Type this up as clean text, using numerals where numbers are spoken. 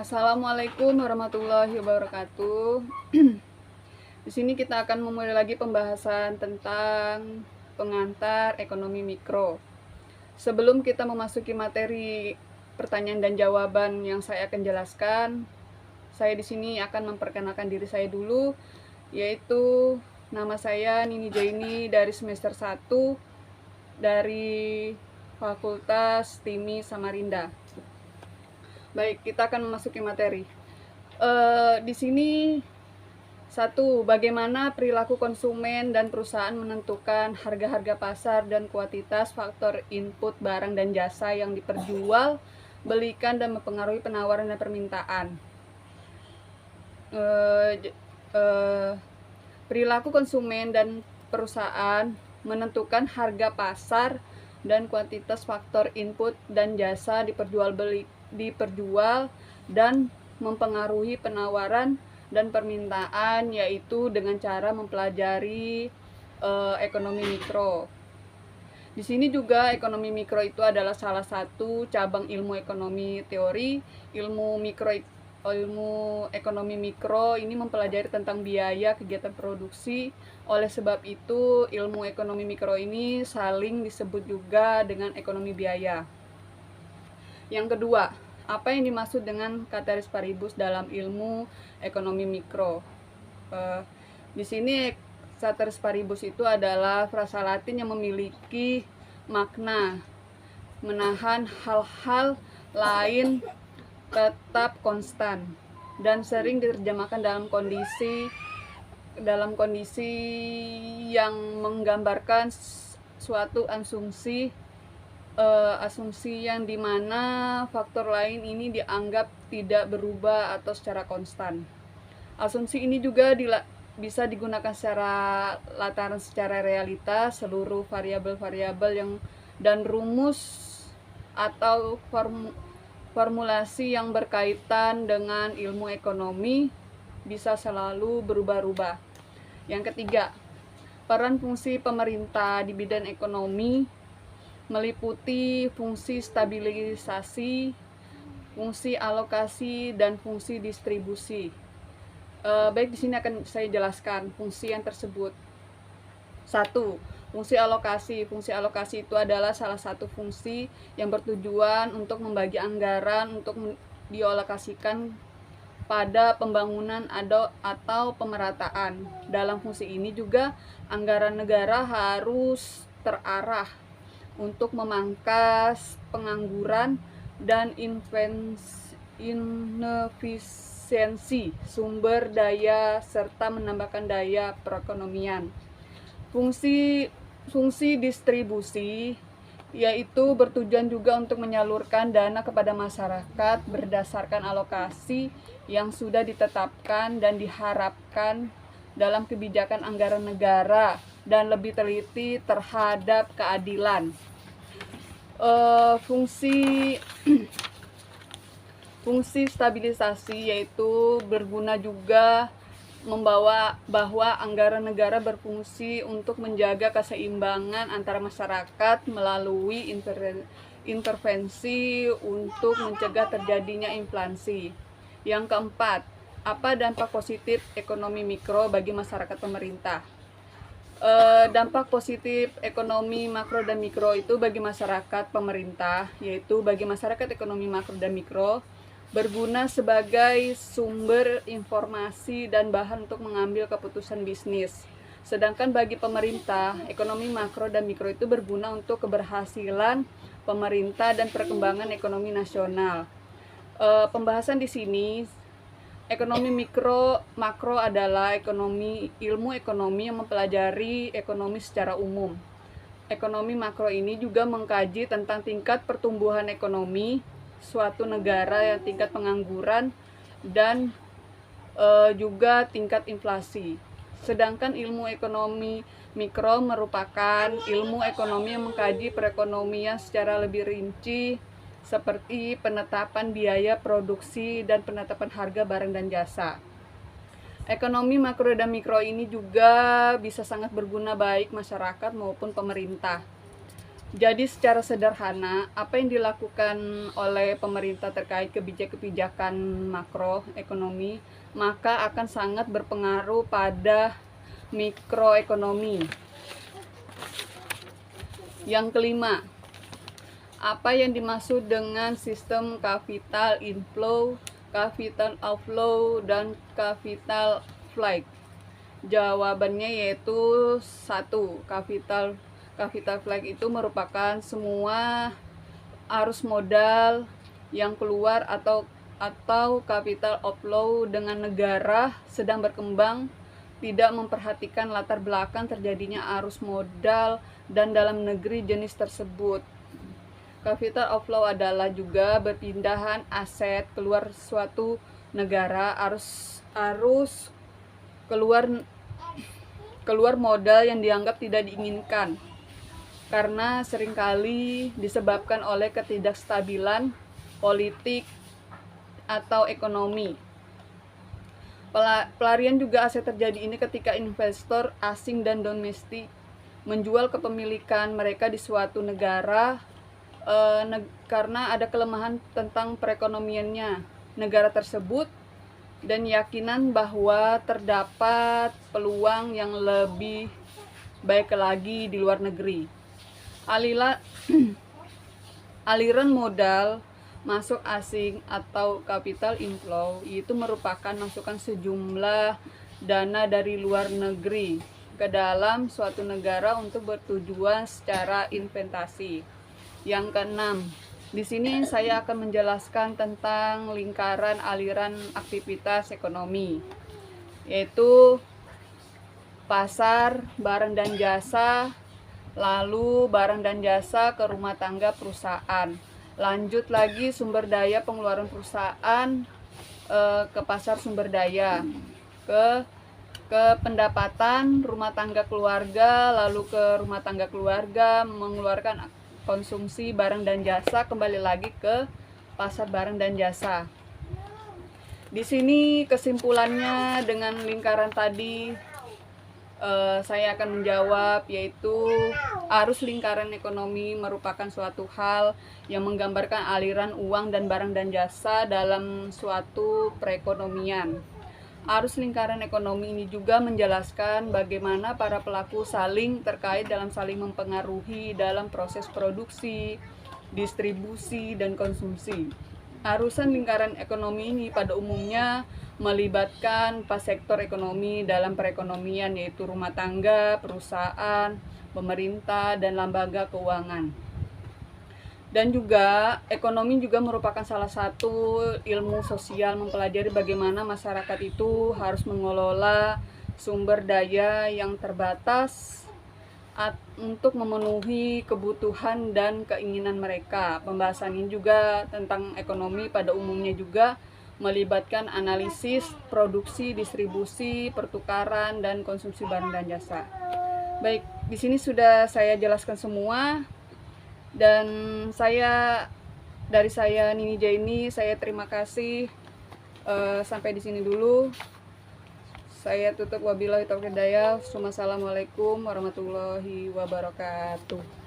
Assalamualaikum warahmatullahi wabarakatuh. Di sini kita akan memulai lagi pembahasan tentang pengantar ekonomi mikro. Sebelum kita memasuki materi pertanyaan dan jawaban yang saya akan jelaskan, saya di sini akan memperkenalkan diri saya dulu, yaitu nama saya Nini Jaini dari semester 1 dari Fakultas TIMI Samarinda. Baik, kita akan memasuki materi. Di sini satu, bagaimana perilaku konsumen dan perusahaan menentukan harga-harga pasar dan kuantitas faktor input barang dan jasa yang diperjual belikan dan mempengaruhi penawaran dan permintaan. Perilaku konsumen dan perusahaan menentukan harga pasar dan kuantitas faktor input dan jasa diperjual dan mempengaruhi penawaran dan permintaan, yaitu dengan cara mempelajari ekonomi mikro. Di sini juga ekonomi mikro itu adalah salah satu cabang ilmu ekonomi teori. Ilmu ekonomi mikro ini mempelajari tentang biaya kegiatan produksi. Oleh sebab itu, ilmu ekonomi mikro ini saling disebut juga dengan ekonomi biaya. Yang kedua, apa yang dimaksud dengan ceteris paribus dalam ilmu ekonomi mikro? Di sini ceteris paribus itu adalah frasa Latin yang memiliki makna menahan hal-hal lain tetap konstan dan sering diterjemahkan dalam kondisi yang menggambarkan suatu asumsi yang dimana faktor lain ini dianggap tidak berubah atau secara konstan. Asumsi ini juga bisa digunakan secara lantaran secara realitas seluruh variabel-variabel dan rumus atau formulasi yang berkaitan dengan ilmu ekonomi bisa selalu berubah-ubah. Yang ketiga, peran fungsi pemerintah di bidang ekonomi meliputi fungsi stabilisasi, fungsi alokasi, dan fungsi distribusi. Baik, di sini akan saya jelaskan fungsi yang tersebut. 1. Fungsi alokasi. Fungsi alokasi itu adalah salah satu fungsi yang bertujuan untuk membagi anggaran untuk dialokasikan pada pembangunan atau pemerataan. Dalam fungsi ini juga anggaran negara harus terarah untuk memangkas pengangguran dan inefisiensi sumber daya serta menambahkan daya perekonomian. Fungsi distribusi yaitu bertujuan juga untuk menyalurkan dana kepada masyarakat berdasarkan alokasi yang sudah ditetapkan dan diharapkan dalam kebijakan anggaran negara dan lebih teliti terhadap keadilan. Fungsi stabilisasi yaitu berguna juga membawa bahwa anggaran negara berfungsi untuk menjaga keseimbangan antara masyarakat melalui intervensi untuk mencegah terjadinya inflasi. Yang keempat, apa dampak positif ekonomi mikro bagi masyarakat pemerintah? Dampak positif ekonomi makro dan mikro itu bagi masyarakat pemerintah, yaitu bagi masyarakat ekonomi makro dan mikro berguna sebagai sumber informasi dan bahan untuk mengambil keputusan bisnis. Sedangkan bagi pemerintah, ekonomi makro dan mikro itu berguna untuk keberhasilan pemerintah dan perkembangan ekonomi nasional. Pembahasan di sini, ekonomi makro adalah ilmu ekonomi yang mempelajari ekonomi secara umum. Ekonomi makro ini juga mengkaji tentang tingkat pertumbuhan ekonomi suatu negara, yang tingkat pengangguran dan juga tingkat inflasi. Sedangkan ilmu ekonomi mikro merupakan ilmu ekonomi yang mengkaji perekonomian secara lebih rinci, seperti penetapan biaya produksi dan penetapan harga barang dan jasa. Ekonomi makro dan mikro ini juga bisa sangat berguna baik masyarakat maupun pemerintah. Jadi secara sederhana, apa yang dilakukan oleh pemerintah terkait kebijakan makroekonomi, maka akan sangat berpengaruh pada mikroekonomi. Yang kelima, apa yang dimaksud dengan sistem capital inflow, capital outflow, dan capital flight? Jawabannya yaitu 1. Capital flight itu merupakan semua arus modal yang keluar atau capital outflow dengan negara sedang berkembang tidak memperhatikan latar belakang terjadinya arus modal dan dalam negeri jenis tersebut. Capital outflow adalah juga berpindahan aset keluar suatu negara, arus keluar modal yang dianggap tidak diinginkan karena seringkali disebabkan oleh ketidakstabilan politik atau ekonomi. Pelarian juga aset terjadi ini ketika investor asing dan domestik menjual kepemilikan mereka di suatu negara karena ada kelemahan tentang perekonomiannya negara tersebut dan yakinan bahwa terdapat peluang yang lebih baik lagi di luar negeri. Aliran modal masuk asing atau capital inflow itu merupakan masukan sejumlah dana dari luar negeri ke dalam suatu negara untuk bertujuan secara investasi. Yang keenam, di sini saya akan menjelaskan tentang lingkaran aliran aktivitas ekonomi, yaitu pasar, barang dan jasa, lalu barang dan jasa ke rumah tangga perusahaan. Lanjut lagi sumber daya pengeluaran perusahaan ke pasar sumber daya, ke pendapatan rumah tangga keluarga, lalu ke rumah tangga keluarga mengeluarkan konsumsi barang dan jasa kembali lagi ke pasar barang dan jasa. Di sini kesimpulannya dengan lingkaran tadi saya akan menjawab, yaitu arus lingkaran ekonomi merupakan suatu hal yang menggambarkan aliran uang dan barang dan jasa dalam suatu perekonomian. Arus lingkaran ekonomi ini juga menjelaskan bagaimana para pelaku saling terkait dalam saling mempengaruhi dalam proses produksi, distribusi, dan konsumsi. Arusan lingkaran ekonomi ini pada umumnya melibatkan empat sektor ekonomi dalam perekonomian, yaitu rumah tangga, perusahaan, pemerintah, dan lembaga keuangan. Dan juga ekonomi juga merupakan salah satu ilmu sosial mempelajari bagaimana masyarakat itu harus mengelola sumber daya yang terbatas untuk memenuhi kebutuhan dan keinginan mereka. Pembahasan ini juga tentang ekonomi pada umumnya juga melibatkan analisis, produksi, distribusi, pertukaran, dan konsumsi barang dan jasa. Baik, di sini sudah saya jelaskan semua. Dan dari saya Nini Jaini, saya terima kasih. Sampai di sini dulu. Saya tutup, wabillahi taufiq hidayah. Wassalamualaikum warahmatullahi wabarakatuh.